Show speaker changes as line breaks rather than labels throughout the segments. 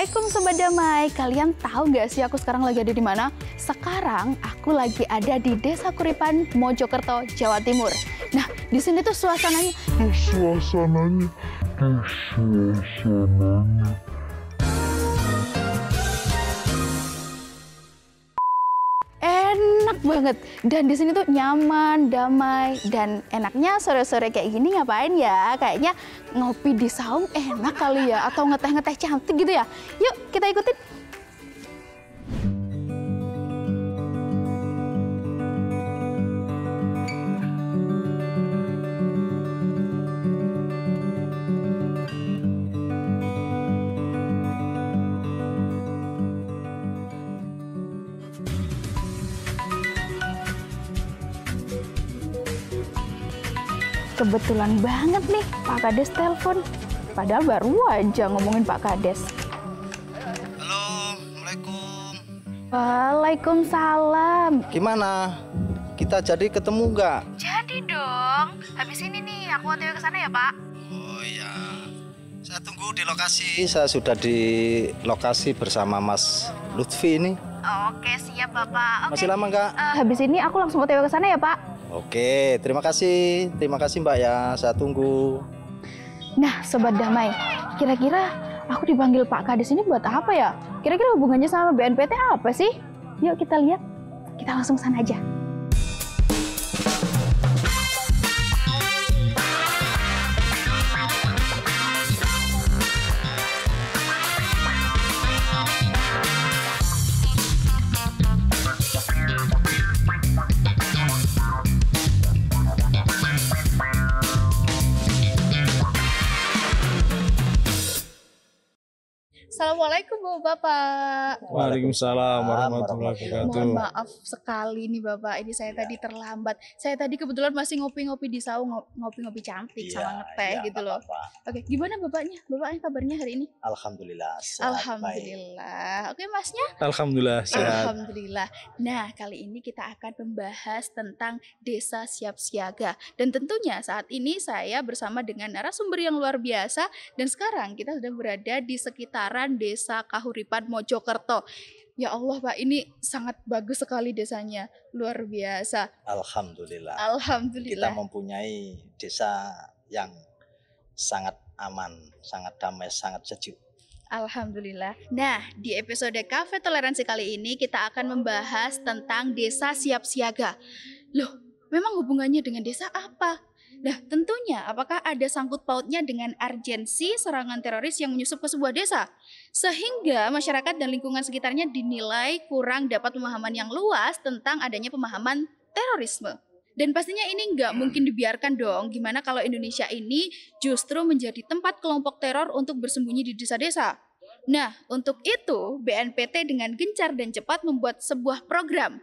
Assalamualaikum Sobat Damai. Kalian tahu nggak sih aku sekarang lagi ada di mana? Sekarang aku lagi ada di Desa Kuripan, Mojokerto, Jawa Timur. Nah, di sini tuh suasananya enak banget. Dan di sini tuh nyaman, damai, dan enaknya sore-sore kayak gini ngapain ya? Kayaknya ngopi di saung enak kali ya, atau ngeteh-ngeteh cantik gitu ya. Yuk kita ikutin. Kebetulan banget nih Pak Kades telepon. Padahal baru aja ngomongin Pak Kades.
Halo, Assalamualaikum.
Waalaikumsalam.
Gimana? Kita jadi ketemu nggak?
Jadi dong. Habis ini nih aku OTW ke sana ya Pak.
Oh iya. Saya tunggu di lokasi. Saya sudah di lokasi bersama Mas Lutfi ini.
Oke siap Bapak.
Masih lama nggak?
Habis ini aku langsung OTW ke sana ya Pak.
Oke, terima kasih Mbak ya. Saya tunggu.
Nah Sobat Damai, kira-kira aku dipanggil Pak Kades ini buat apa ya? Kira-kira hubungannya sama BNPT apa sih? Yuk kita lihat. Kita langsung sana aja. Assalamualaikum Bapak.
Waalaikumsalam warahmatullahi wabarakatuh.
Mohon maaf sekali nih Bapak, ini saya tadi terlambat. Saya tadi kebetulan masih ngopi-ngopi di saung, ngopi-ngopi cantik sama ngeteh gitu loh. Oke, gimana Bapaknya? Bapaknya kabarnya hari ini?
Alhamdulillah.
Alhamdulillah. Oke Masnya?
Alhamdulillah sehat.
Alhamdulillah. Nah, kali ini kita akan membahas tentang Desa Siap Siaga. Dan tentunya saat ini saya bersama dengan narasumber yang luar biasa. Dan sekarang kita sudah berada di sekitaran Desa Kahuripan, Mojokerto. Ya Allah Pak, ini sangat bagus sekali desanya. Luar biasa.
Alhamdulillah.
Alhamdulillah.
Kita mempunyai desa yang sangat aman, sangat damai, sangat sejuk.
Alhamdulillah. Nah, di episode Cafe Toleransi kali ini kita akan membahas tentang Desa Siap Siaga. Loh, memang hubungannya dengan desa apa? Nah, tentunya apakah ada sangkut pautnya dengan urgensi serangan teroris yang menyusup ke sebuah desa? Sehingga masyarakat dan lingkungan sekitarnya dinilai kurang dapat pemahaman yang luas tentang adanya pemahaman terorisme. Dan pastinya ini nggak mungkin dibiarkan dong, gimana kalau Indonesia ini justru menjadi tempat kelompok teror untuk bersembunyi di desa-desa. Nah, untuk itu BNPT dengan gencar dan cepat membuat sebuah program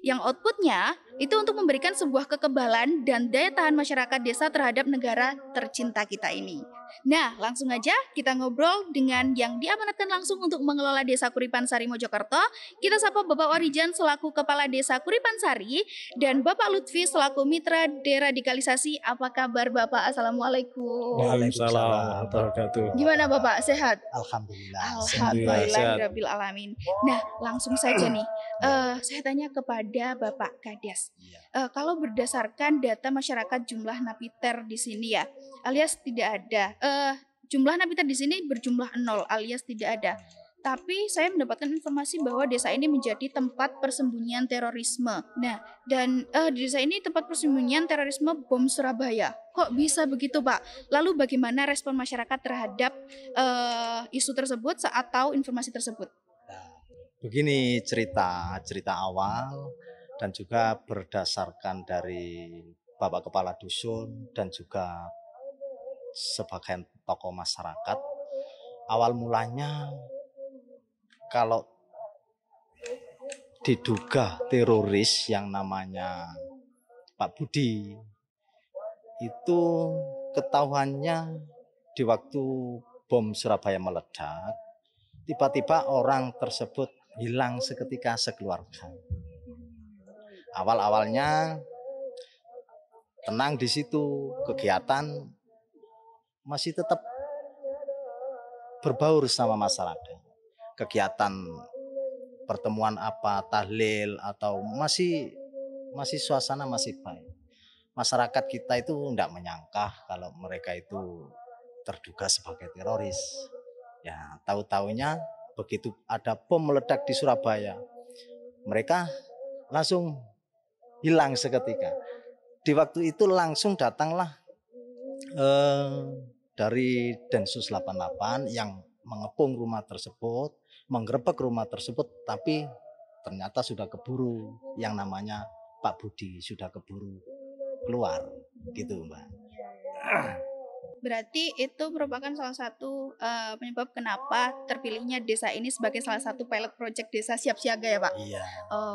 yang outputnya itu untuk memberikan sebuah kekebalan dan daya tahan masyarakat desa terhadap negara tercinta kita ini. Nah, langsung aja kita ngobrol dengan yang diamanatkan langsung untuk mengelola Desa Kuripan Sari Mojokerto. Kita sapa Bapak Warijan selaku Kepala Desa Kuripan Sari dan Bapak Lutfi selaku Mitra Deradikalisasi. Apa kabar Bapak? Assalamualaikum.
Waalaikumsalam warahmatullahi wabarakatuh.
Gimana Bapak? Sehat?
Alhamdulillah.
Alhamdulillahirabbil alamin. Nah, langsung saja nih. Saya tanya kepada Bapak Kades. Kalau berdasarkan data masyarakat jumlah napiter di sini ya, alias tidak ada. Jumlah napiter di sini berjumlah 0 alias tidak ada. Tapi saya mendapatkan informasi bahwa desa ini menjadi tempat persembunyian terorisme. Nah, dan di desa ini tempat persembunyian terorisme bom Surabaya. Kok bisa begitu, Pak? Lalu bagaimana respon masyarakat terhadap isu tersebut atau informasi tersebut?
Nah, begini cerita awal dan juga berdasarkan dari Bapak Kepala Dusun dan juga sebagian tokoh masyarakat. Awal mulanya kalau diduga teroris yang namanya Pak Budi itu ketahuannya di waktu bom Surabaya meledak, tiba-tiba orang tersebut hilang seketika sekeluarga. Awal-awalnya tenang di situ, kegiatan masih tetap berbaur sama masyarakat. kegiatan pertemuan apa, tahlil atau masih suasana masih baik. Masyarakat kita itu tidak menyangka kalau mereka itu terduga sebagai teroris. Ya, tahu-taunya begitu ada bom meledak di Surabaya, mereka langsung hilang seketika. Di waktu itu langsung datanglah dari Densus 88 yang mengepung rumah tersebut, menggerebek rumah tersebut, tapi ternyata sudah keburu, yang namanya Pak Budi sudah keburu keluar, gitu Mbak.
Berarti itu merupakan salah satu penyebab kenapa terpilihnya desa ini sebagai salah satu pilot project desa siap siaga ya Pak?
Iya.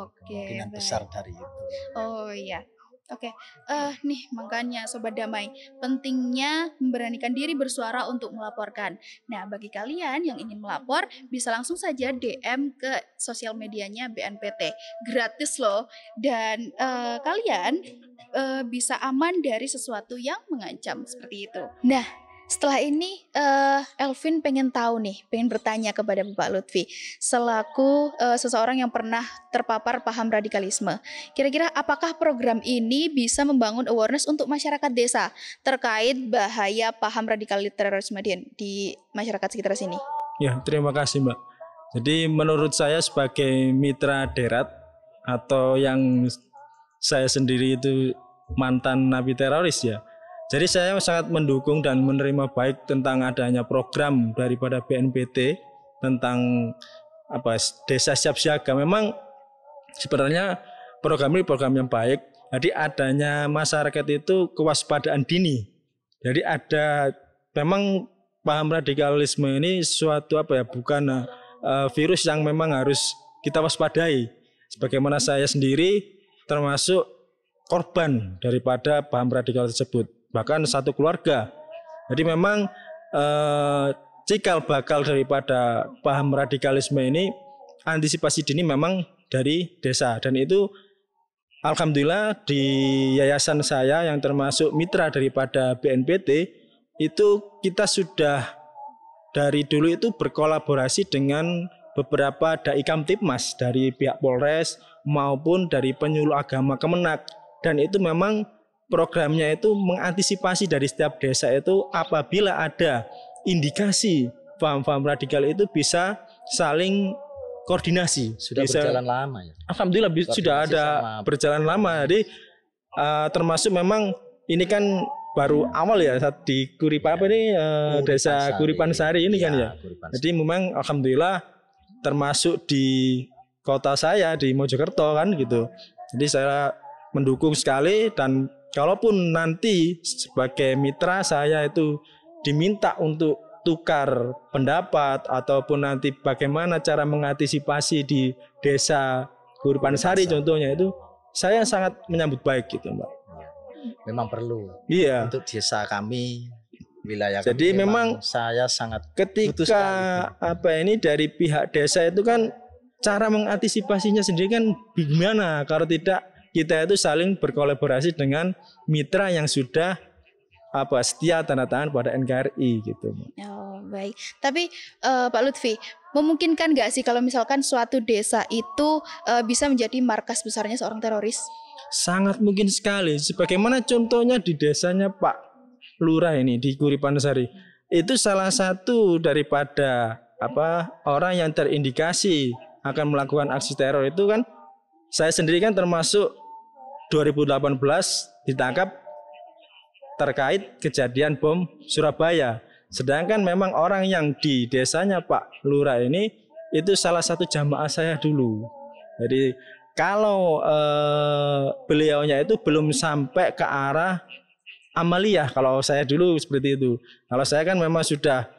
Oke.
Kemungkinan
Baik.
besar dari itu.
Oh iya. Oke, nih makanya Sobat Damai, pentingnya memberanikan diri bersuara untuk melaporkan. Nah, bagi kalian yang ingin melapor, bisa langsung saja DM ke sosial medianya BNPT. Gratis loh, dan kalian bisa aman dari sesuatu yang mengancam seperti itu. Nah, setelah ini Elvin pengen tahu nih, pengen bertanya kepada Bapak Lutfi selaku seseorang yang pernah terpapar paham radikalisme. Kira-kira apakah program ini bisa membangun awareness untuk masyarakat desa terkait bahaya paham radikal terorisme di masyarakat sekitar sini?
Ya, terima kasih Mbak. Jadi menurut saya sebagai mitra Derat atau yang saya sendiri itu mantan napi teroris ya. Jadi saya sangat mendukung dan menerima baik tentang adanya program daripada BNPT tentang desa siap siaga. Memang sebenarnya program ini program yang baik. Jadi adanya masyarakat itu kewaspadaan dini. Jadi ada memang paham radikalisme ini suatu bukan virus yang memang harus kita waspadai. Sebagaimana saya sendiri termasuk korban daripada paham radikal tersebut. Bahkan satu keluarga. Jadi memang cikal bakal daripada paham radikalisme ini antisipasi dini memang dari desa, dan itu alhamdulillah di yayasan saya yang termasuk mitra daripada BNPT itu kita sudah dari dulu itu berkolaborasi dengan beberapa dai kamtipmas dari pihak Polres maupun dari penyuluh agama Kemenak, dan itu memang programnya itu mengantisipasi dari setiap desa itu apabila ada indikasi paham-paham radikal itu bisa saling koordinasi.
Sudah
bisa,
berjalan lama ya?
Alhamdulillah sudah ada berjalan lama. Jadi termasuk memang ini kan baru awal ya saat di desa Kuripan Sari ini kan ya. Jadi memang alhamdulillah termasuk di kota saya di Mojokerto kan gitu. Jadi saya mendukung sekali, dan kalaupun nanti sebagai mitra saya itu diminta untuk tukar pendapat ataupun nanti bagaimana cara mengantisipasi di desa Kuripan Sari contohnya, itu saya sangat menyambut baik gitu Mbak.
Memang perlu.
Iya.
Untuk desa kami, wilayah
jadi
kami,
memang
saya sangat
ketika ini dari pihak desa itu kan cara mengantisipasinya sendiri kan gimana kalau tidak kita itu saling berkolaborasi dengan mitra yang sudah setia tanda tangan pada NKRI gitu.
Oh baik, tapi Pak Lutfi, memungkinkan nggak sih kalau misalkan suatu desa itu bisa menjadi markas besarnya seorang teroris?
Sangat mungkin sekali. Sebagaimana contohnya di desanya Pak Lurah ini di Kuripan Sari, itu salah satu daripada orang yang terindikasi akan melakukan aksi teror itu kan saya sendiri kan termasuk 2018 ditangkap terkait kejadian bom Surabaya. Sedangkan memang orang yang di desanya Pak Lurah ini itu salah satu jamaah saya dulu. Jadi kalau beliaunya itu belum sampai ke arah amaliyah, kalau saya dulu seperti itu. Kalau saya kan memang sudah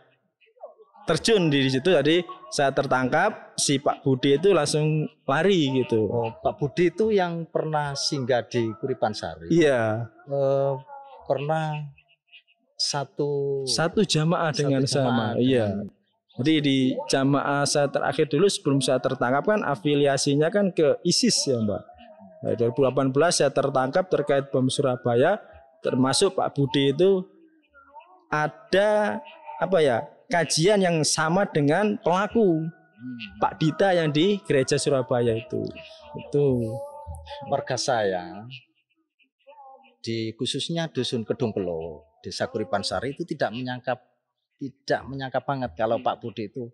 terjun di situ, jadi saya tertangkap, si Pak Budi itu langsung lari gitu.
Oh, Pak Budi itu yang pernah singgah di Kuripan Sari.
Iya.
Pernah satu
jamaah dengan sama. Iya. Jadi di jamaah saya terakhir dulu sebelum saya tertangkap kan afiliasinya kan ke ISIS ya Mbak. Nah, 2018 saya tertangkap terkait bom Surabaya, termasuk Pak Budi itu ada kajian yang sama dengan pelaku. Pak Dita yang di gereja Surabaya itu.
Warga saya di khususnya dusun Kedungkelo, Desa Kuripan Sari itu tidak menyangka banget kalau Pak Budi itu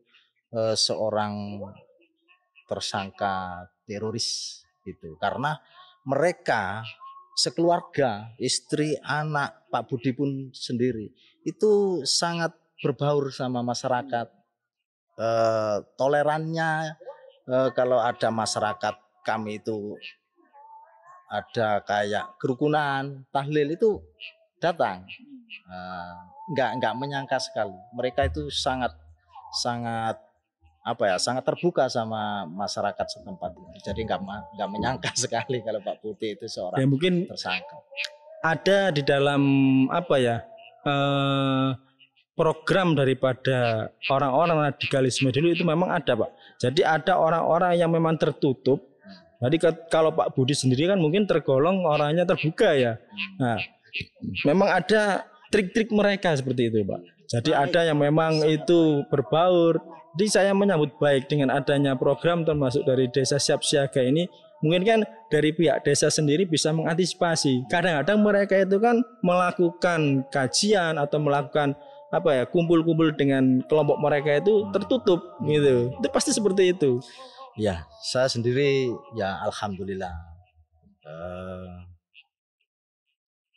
seorang tersangka teroris gitu. Karena mereka sekeluarga, istri, anak, Pak Budi pun sendiri itu sangat berbaur sama masyarakat. Tolerannya kalau ada masyarakat kami itu ada kayak kerukunan, tahlil itu datang. Nggak menyangka sekali. Mereka itu sangat sangat terbuka sama masyarakat setempat. Jadi nggak menyangka sekali kalau Pak Putih itu seorang
mungkin
tersangka.
Ada di dalam program daripada orang-orang radikalisme dulu itu memang ada, Pak. Jadi ada orang-orang yang memang tertutup. Jadi kalau Pak Budi sendiri kan mungkin tergolong orangnya terbuka ya. Nah, memang ada trik-trik mereka seperti itu, Pak. Jadi ada yang memang itu berbaur. Jadi saya menyambut baik dengan adanya program termasuk dari Desa Siap Siaga ini. Mungkin kan dari pihak desa sendiri bisa mengantisipasi. Kadang-kadang mereka itu kan melakukan kajian atau melakukan kumpul-kumpul dengan kelompok mereka itu tertutup gitu. Itu pasti seperti itu.
Ya, saya sendiri ya alhamdulillah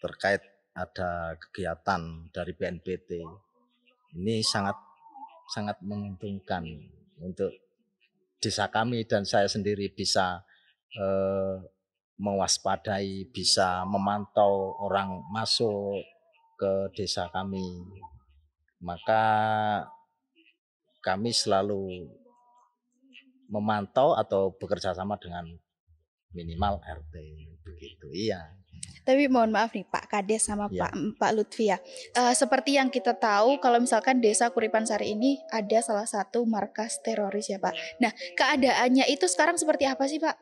terkait ada kegiatan dari BNPT ini sangat menguntungkan untuk desa kami dan saya sendiri bisa mewaspadai, bisa memantau orang masuk ke desa kami. Maka kami selalu memantau atau bekerja sama dengan minimal RT begitu. Iya.
Tapi mohon maaf nih Pak Kades sama Pak Lutfi ya. Seperti yang kita tahu kalau misalkan Desa Kuripan Sari ini ada salah satu markas teroris ya Pak. Nah, keadaannya itu sekarang seperti apa sih Pak?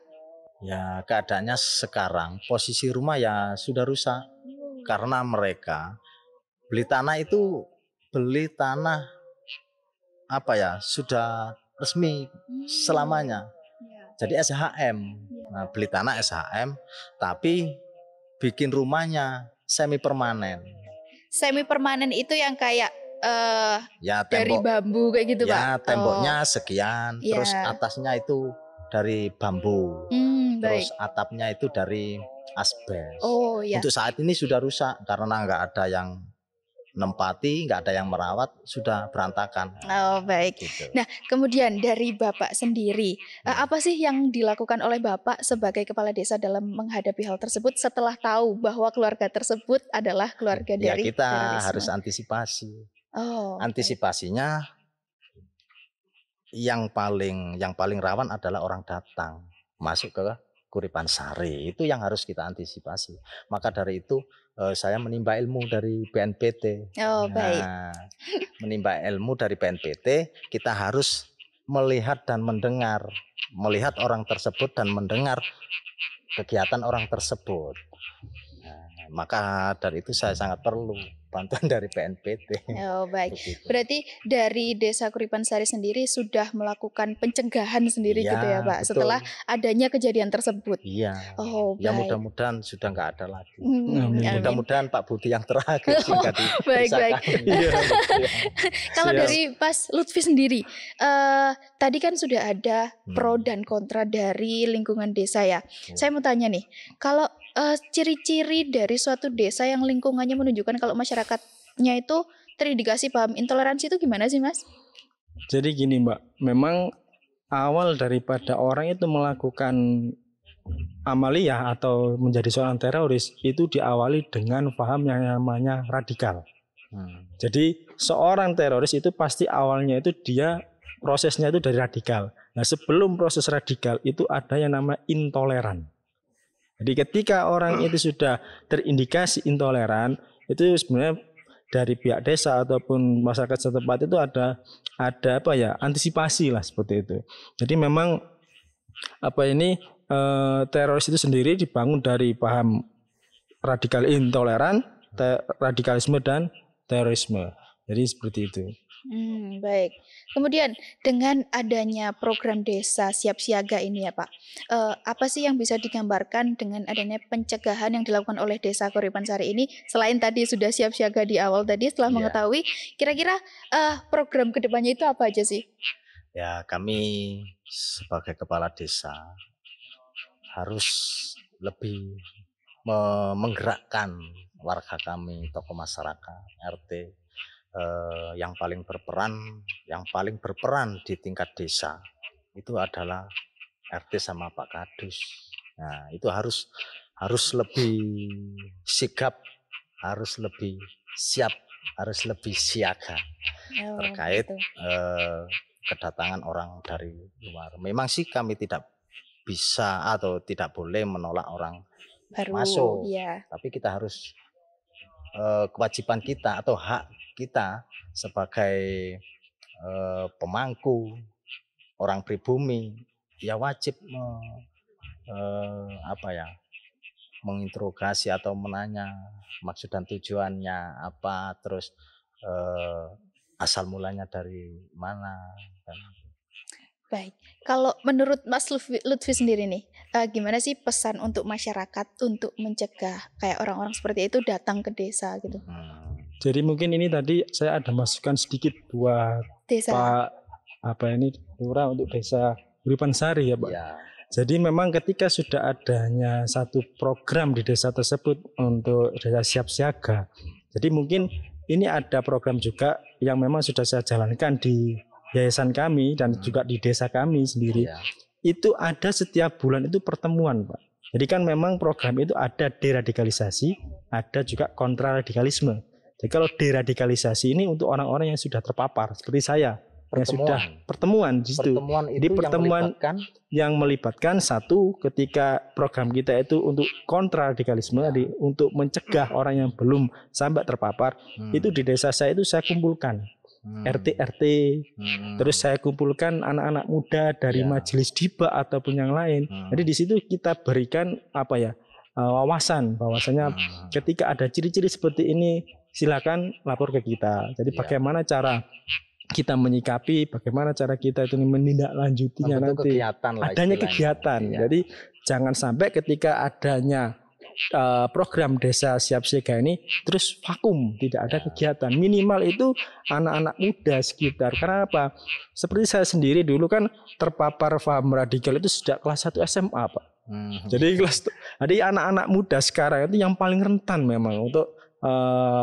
Ya, keadaannya sekarang posisi rumah ya sudah rusak. Karena mereka beli tanah sudah resmi selamanya. Jadi SHM. Nah, beli tanah SHM tapi bikin rumahnya semi permanen.
Semi permanen itu yang kayak dari
tembok,
bambu kayak gitu Pak?
Ya, temboknya sekian, terus atasnya itu dari bambu, terus atapnya itu dari asbes. Untuk saat ini sudah rusak karena nggak ada yang nempati, nggak ada yang merawat, sudah berantakan.
Baik. Gitu. Nah, kemudian dari Bapak sendiri, apa sih yang dilakukan oleh Bapak sebagai kepala desa dalam menghadapi hal tersebut setelah tahu bahwa keluarga tersebut adalah keluarga dari
kita
terorisme?
Harus antisipasi. Antisipasinya yang paling rawan adalah orang datang masuk ke Kuripan Sari, itu yang harus kita antisipasi. Maka dari itu saya menimba ilmu dari BNPT.
Baik.
Menimba ilmu dari BNPT, kita harus melihat orang tersebut dan mendengar kegiatan orang tersebut. Maka dari itu saya sangat perlu bantuan dari BNPT.
Baik. Begitu. Berarti dari Desa Kuripan Sari sendiri sudah melakukan pencegahan sendiri gitu ya Pak, betul. Setelah adanya kejadian tersebut.
Iya. Ya mudah-mudahan sudah nggak ada lagi. Mudah-mudahan Pak Budi yang terakhir sehingga
Baik. Kalau dari Pas Lutfi sendiri, tadi kan sudah ada pro dan kontra dari lingkungan desa ya. Saya mau tanya nih, kalau ciri-ciri dari suatu desa yang lingkungannya menunjukkan kalau masyarakatnya itu terindikasi paham intoleransi itu gimana sih Mas?
Jadi gini Mbak, memang awal daripada orang itu melakukan amaliyah atau menjadi seorang teroris itu diawali dengan paham yang namanya radikal. Jadi seorang teroris itu pasti awalnya itu prosesnya itu dari radikal. Nah sebelum proses radikal itu ada yang namanya intoleran. Jadi ketika orang itu sudah terindikasi intoleran, itu sebenarnya dari pihak desa ataupun masyarakat setempat itu ada antisipasi lah seperti itu. Jadi memang teroris itu sendiri dibangun dari paham radikal intoleran, radikalisme dan terorisme. Jadi seperti itu.
Baik. Kemudian dengan adanya program desa siap siaga ini ya Pak, apa sih yang bisa digambarkan dengan adanya pencegahan yang dilakukan oleh Desa Kuripan Sari ini? Selain tadi sudah siap siaga di awal tadi, setelah
Iya.
mengetahui, kira-kira program kedepannya itu apa aja sih?
Ya, kami sebagai kepala desa harus lebih menggerakkan warga kami, tokoh masyarakat, RT, yang paling berperan di tingkat desa itu adalah RT sama Pak Kadus. Nah, itu harus lebih sigap, harus lebih siap, harus lebih siaga terkait kedatangan orang dari luar. Memang sih kami tidak bisa atau tidak boleh menolak orang
Baru,
masuk,
ya.
tapi kita harus kewajiban kita atau hak kita sebagai pemangku orang pribumi ya wajib menginterogasi atau menanya maksud dan tujuannya apa, terus asal mulanya dari mana.
Baik, kalau menurut Mas Lutfi sendiri nih, gimana sih pesan untuk masyarakat untuk mencegah kayak orang-orang seperti itu datang ke desa gitu?
Jadi mungkin ini tadi saya ada masukan sedikit buat
Desa.
Pak Lurah untuk Desa Kuripan Sari ya Pak.
Ya.
Jadi memang ketika sudah adanya satu program di desa tersebut untuk desa siap siaga, jadi mungkin ini ada program juga yang memang sudah saya jalankan di yayasan kami dan juga di desa kami sendiri.
Ya.
Itu ada setiap bulan itu pertemuan Pak. Jadi kan memang program itu ada deradikalisasi, ada juga kontraradikalisme. Jadi kalau deradikalisasi ini untuk orang-orang yang sudah terpapar seperti saya, yang sudah pertemuan di situ. Jadi pertemuan yang melibatkan satu ketika program kita itu untuk kontraradikalisme, untuk mencegah orang yang belum sampai terpapar, itu di desa saya itu saya kumpulkan. RT, terus saya kumpulkan anak-anak muda dari majelis diba ataupun yang lain. Jadi di situ kita berikan wawasan bahwasanya ketika ada ciri-ciri seperti ini silakan lapor ke kita. Jadi bagaimana cara kita menyikapi, bagaimana cara kita itu menindaklanjutinya nanti. Adanya kegiatan. Jadi jangan sampai ketika adanya program desa siap siaga ini terus vakum, tidak ada kegiatan. Minimal itu anak-anak muda sekitar. Karena apa? Seperti saya sendiri dulu kan terpapar paham radikal itu sejak kelas 1 SMA Pak. Jadi anak-anak muda sekarang itu yang paling rentan memang untuk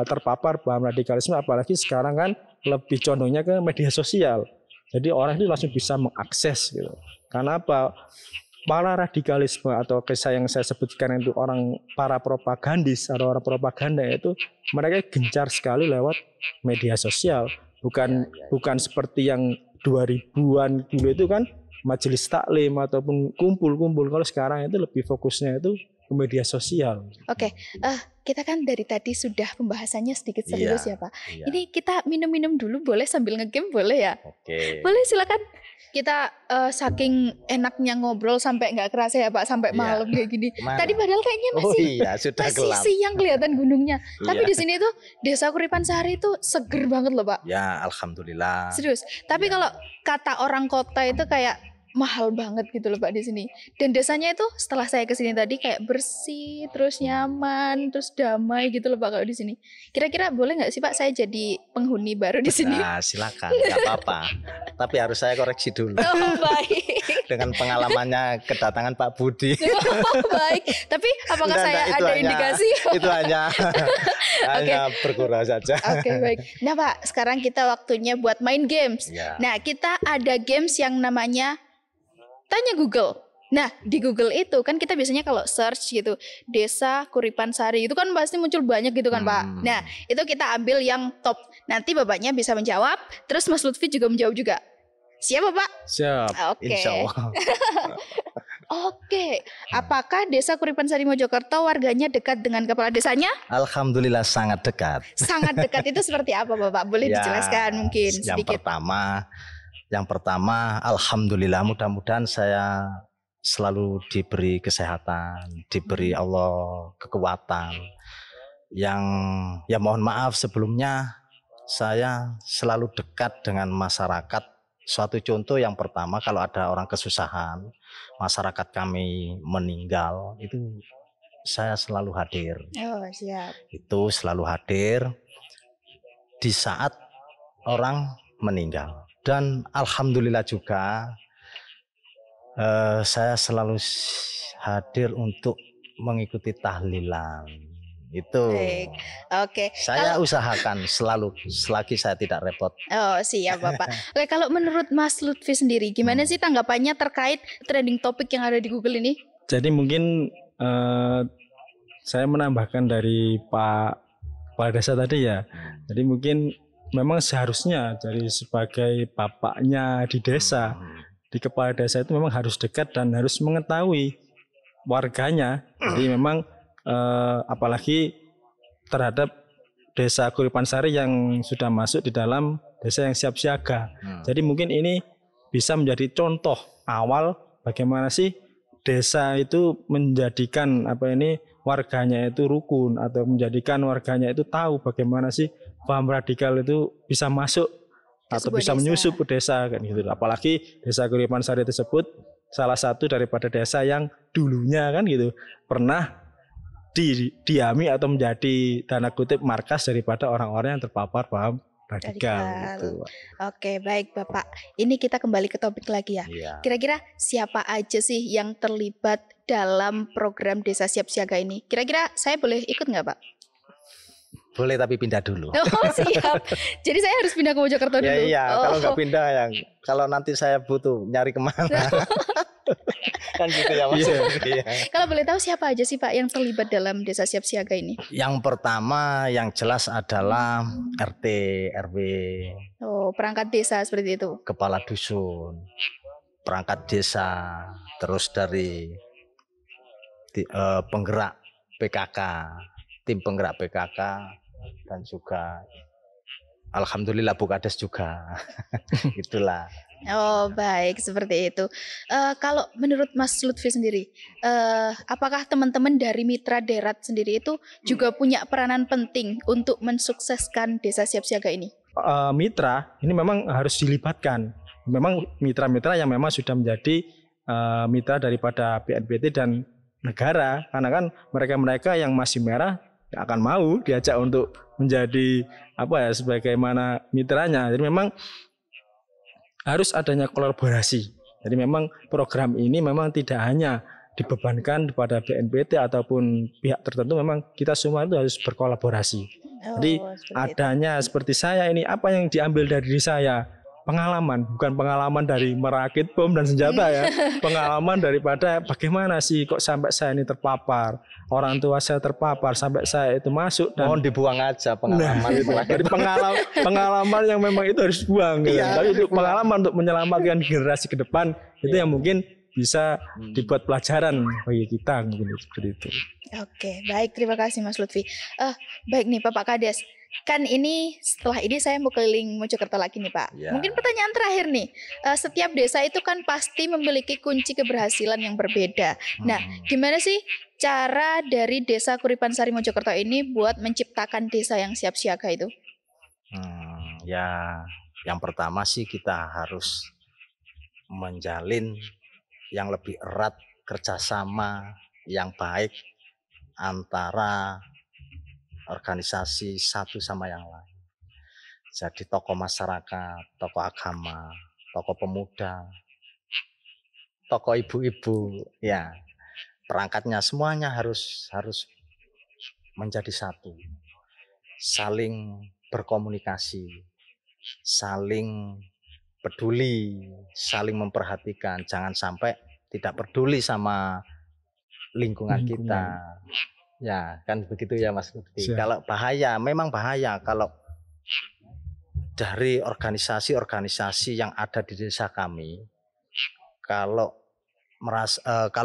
terpapar paham radikalisme, apalagi sekarang kan lebih condongnya ke media sosial. Jadi orang itu langsung bisa mengakses gitu. Karena apa? Para radikalisme atau kisah yang saya sebutkan itu para propagandis atau orang propaganda itu mereka gencar sekali lewat media sosial. Bukan seperti yang 2000-an dulu itu kan majelis taklim ataupun kumpul-kumpul. Kalau sekarang itu lebih fokusnya itu ke media sosial.
Oke, kita kan dari tadi sudah pembahasannya sedikit serius ya Pak. Ini kita minum-minum dulu boleh sambil ngegame boleh ya?
Oke.
Boleh silakan. Kita saking enaknya ngobrol sampai nggak kerasa ya Pak sampai malam kayak gini. Tadi padahal kayaknya masih
gelap.
siang kelihatan gunungnya. Tapi di sini tuh Desa Kuripan Sari itu seger banget loh Pak.
Ya alhamdulillah.
Serius. Tapi kalau kata orang kota itu kayak mahal banget gitu loh Pak di sini. Dan desanya itu setelah saya kesini tadi kayak bersih, terus nyaman, terus damai gitu loh Pak kalau di sini. Kira-kira boleh nggak sih Pak saya jadi penghuni baru di sini?
Nah, silakan, nggak apa-apa. Tapi harus saya koreksi dulu.
Oh, baik.
Dengan pengalamannya kedatangan Pak Budi.
Oh, baik. Tapi apakah saya ada indikasi?
Itu hanya bergurau saja.
Oke, baik. Nah Pak, sekarang kita waktunya buat main games. Nah, kita ada games yang namanya Tanya Google. Nah, di Google itu kan kita biasanya kalau search gitu, Desa Kuripan Sari itu kan pasti muncul banyak gitu kan Pak. Nah, itu kita ambil yang top. Nanti Bapaknya bisa menjawab, terus Mas Lutfi juga menjawab juga. Siap Bapak?
Siap.
Oke.
Insya Allah.
Oke. Apakah Desa Kuripan Sari Mojokerto warganya dekat dengan kepala desanya?
Alhamdulillah sangat dekat.
Sangat dekat itu seperti apa Bapak? Boleh dijelaskan mungkin sedikit?
Yang pertama, alhamdulillah mudah-mudahan saya selalu diberi kesehatan, diberi Allah kekuatan. Yang ya mohon maaf sebelumnya saya selalu dekat dengan masyarakat. Suatu contoh yang pertama, kalau ada orang kesusahan, masyarakat kami meninggal, itu saya selalu hadir.
Oh, siap.
Itu selalu hadir di saat orang meninggal. Dan alhamdulillah juga saya selalu hadir untuk mengikuti tahlilan. Itu
Baik. Oke.
saya usahakan selalu selagi saya tidak repot.
Oh, siap Bapak. Oke, kalau menurut Mas Lutfi sendiri, gimana sih tanggapannya terkait trending topik yang ada di Google ini?
Jadi mungkin saya menambahkan dari Pak Kepala Desa tadi ya. Jadi mungkin memang seharusnya dari sebagai bapaknya di desa, di Kepala Desa itu memang harus dekat dan harus mengetahui warganya. Jadi memang apalagi terhadap Desa Kuripan Sari yang sudah masuk di dalam desa yang siap siaga. Jadi mungkin ini bisa menjadi contoh awal bagaimana sih desa itu menjadikan warganya itu rukun, atau menjadikan warganya itu tahu bagaimana sih paham radikal itu bisa masuk atau bisa menyusup ke desa kan gitu. Apalagi Desa Kuripan Sari tersebut salah satu daripada desa yang dulunya kan gitu pernah didiami atau menjadi tanda kutip markas daripada orang-orang yang terpapar paham radikal gitu.
Oke, baik Bapak. Ini kita kembali ke topik lagi ya. Kira-kira siapa aja sih yang terlibat dalam program Desa Siap Siaga ini? Kira-kira saya boleh ikut nggak, Pak?
Boleh, tapi pindah dulu.
Oh, siap. Jadi saya harus pindah ke Mojokerto dulu.
Iya, kalau nggak pindah kalau nanti saya butuh nyari kemana. Kan gitu ya Mas.
Kalau boleh tahu siapa aja sih Pak yang terlibat dalam Desa Siap Siaga ini?
Yang pertama yang jelas adalah RT, RW.
Oh, perangkat desa seperti itu.
Kepala dusun, perangkat desa, terus dari penggerak PKK, tim penggerak PKK, dan juga alhamdulillah Bukades juga. Itulah.
Oh, baik, seperti itu. Kalau menurut Mas Lutfi sendiri, apakah teman-teman dari Mitra Derat sendiri itu juga punya peranan penting untuk mensukseskan Desa Siap Siaga ini?
Mitra ini memang harus dilibatkan. Memang mitra-mitra yang memang sudah menjadi mitra daripada BNPT dan negara, karena kan mereka-mereka yang masih merah gak akan mau diajak untuk menjadi sebagaimana mitranya. Jadi memang harus adanya kolaborasi. Jadi memang program ini memang tidak hanya dibebankan kepada BNPT ataupun pihak tertentu, memang kita semua itu harus berkolaborasi. Jadi adanya seperti saya ini, apa yang diambil dari diri saya? Pengalaman, bukan pengalaman dari merakit bom dan senjata ya. Pengalaman daripada bagaimana sih kok sampai saya ini terpapar, orang tua saya terpapar, sampai saya itu masuk dan
mohon dibuang aja pengalaman itu.
Dari pengalaman yang memang itu harus buang gitu. Tapi itu pengalaman untuk menyelamatkan generasi ke depan itu yang mungkin bisa dibuat pelajaran bagi kita mungkin seperti itu.
Oke, baik, terima kasih Mas Lutfi. Baik nih Bapak Kades. Kan ini setelah ini saya mau keliling Mojokerto lagi nih Pak. Mungkin pertanyaan terakhir nih, setiap desa itu kan pasti memiliki kunci keberhasilan yang berbeda. Nah, gimana sih cara dari Desa Kuripan Sari Mojokerto ini buat menciptakan desa yang siap siaga itu?
Ya, yang pertama sih kita harus menjalin yang lebih erat kerjasama yang baik antara organisasi satu sama yang lain. Jadi tokoh masyarakat, tokoh agama, tokoh pemuda, tokoh ibu-ibu, ya perangkatnya semuanya harus menjadi satu, saling berkomunikasi, saling peduli, saling memperhatikan, jangan sampai tidak peduli sama lingkungan kita. Ya kan begitu ya Mas Lutfi. Kalau bahaya, memang bahaya kalau dari organisasi-organisasi yang ada di desa kami, kalau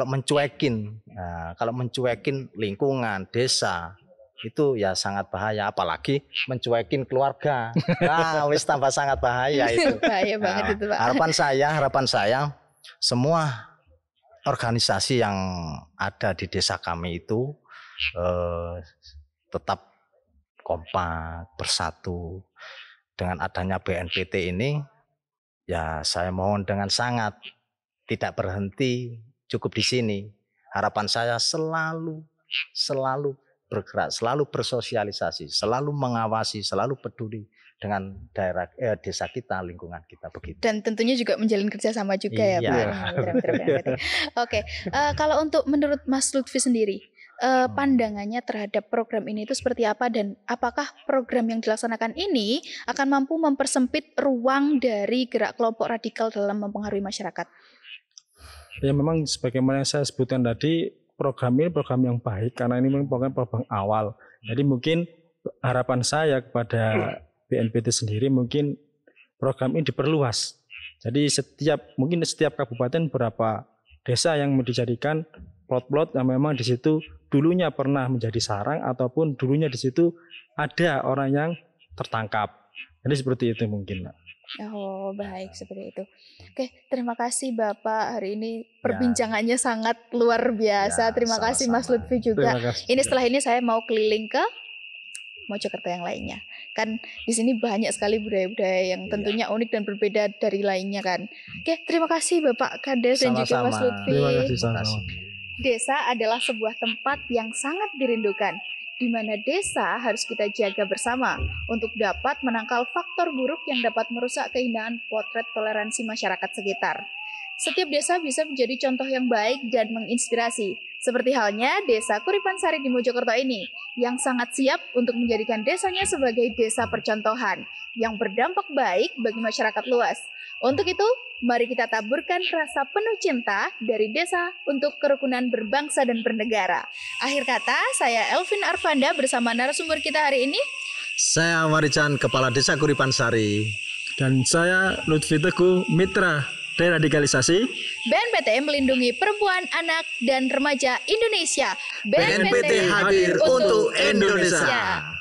mencuekin lingkungan desa itu ya sangat bahaya, apalagi mencuekin keluarga. Nah, wis tambah sangat bahaya itu.
Bahaya banget itu Pak.
Harapan saya semua organisasi yang ada di desa kami itu tetap kompak, bersatu, dengan adanya BNPT ini, ya saya mohon dengan sangat tidak berhenti cukup di sini. Harapan saya selalu bergerak, selalu bersosialisasi, selalu mengawasi, selalu peduli dengan daerah desa kita, lingkungan kita begitu.
Dan tentunya juga menjalin kerjasama juga ya Pak.
Iya.
Mitra BNPT. Oke, kalau untuk menurut Mas Lutfi sendiri, pandangannya terhadap program ini itu seperti apa, dan apakah program yang dilaksanakan ini akan mampu mempersempit ruang dari gerak kelompok radikal dalam mempengaruhi masyarakat?
Ya memang sebagaimana yang saya sebutkan tadi, program ini program yang baik karena ini merupakan program awal. Jadi mungkin harapan saya kepada BNPT sendiri, mungkin program ini diperluas. Jadi mungkin setiap kabupaten berapa desa yang dijadikan plot-plot yang memang di situ dulunya pernah menjadi sarang ataupun dulunya di situ ada orang yang tertangkap. Jadi seperti itu mungkin, Pak.
Oh, baik, seperti itu. Oke, terima kasih Bapak, hari ini perbincangannya sangat luar biasa.
Ya,
terima kasih Mas
sama-sama.
Lutfi juga.
Terima kasih.
Ini setelah ini saya mau keliling ke Mojokerto yang lainnya. Kan di sini banyak sekali budaya-budaya yang tentunya unik dan berbeda dari lainnya kan. Oke, terima kasih Bapak Kades dan juga Mas
Sama-sama.
Lutfi.
Terima kasih
Terima
sama-sama.
kasih.
Desa adalah sebuah tempat yang sangat dirindukan, di mana desa harus kita jaga bersama untuk dapat menangkal faktor buruk yang dapat merusak keindahan potret toleransi masyarakat sekitar. Setiap desa bisa menjadi contoh yang baik dan menginspirasi, seperti halnya Desa Kuripansari di Mojokerto ini, yang sangat siap untuk menjadikan desanya sebagai desa percontohan, yang berdampak baik bagi masyarakat luas. Untuk itu, mari kita taburkan rasa penuh cinta dari desa untuk kerukunan berbangsa dan bernegara. Akhir kata, saya Elvin Arvanda bersama narasumber kita hari ini.
Saya Marican, Kepala Desa Kuripansari.
Dan saya Lutfi Teguh, Mitra Deradikalisasi.
BNPT melindungi perempuan, anak, dan remaja Indonesia.
BNPT hadir untuk Indonesia.